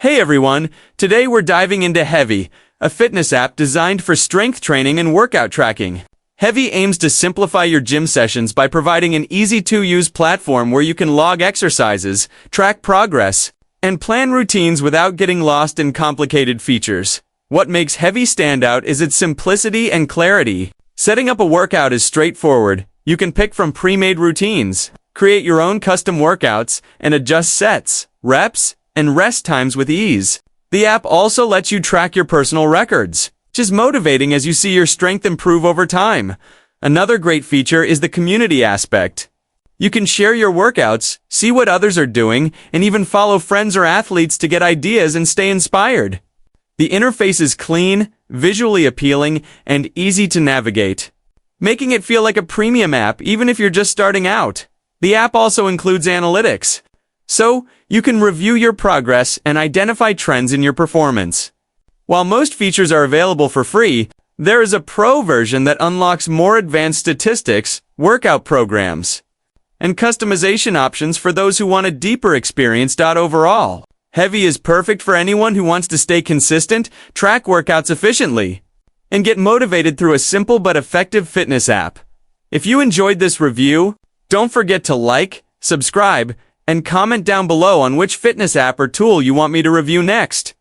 Hey everyone, today we're diving into Hevy, a fitness app designed for strength training and workout tracking. Hevy aims to simplify your gym sessions by providing an easy-to-use platform where you can log exercises, track progress, and plan routines without getting lost in complicated features. What makes Hevy stand out is its simplicity and clarity. Setting up a workout is straightforward. You can pick from pre-made routines, create your own custom workouts, and adjust sets, reps, and rest times with ease. The app also lets you track your personal records, which is motivating as you see your strength improve over time. Another great feature is the community aspect. You can share your workouts, see what others are doing, and even follow friends or athletes to get ideas and stay inspired. The interface is clean, visually appealing, and easy to navigate, making it feel like a premium app even if you're just starting out. The app also includes analytics, so you can review your progress and identify trends in your performance. While most features are available for free, there is a pro version that unlocks more advanced statistics, workout programs, and customization options for those who want a deeper experience. Overall, Hevy is perfect for anyone who wants to stay consistent, track workouts efficiently, and get motivated through a simple but effective fitness app. If you enjoyed this review, don't forget to like, subscribe, and comment down below on which fitness app or tool you want me to review next.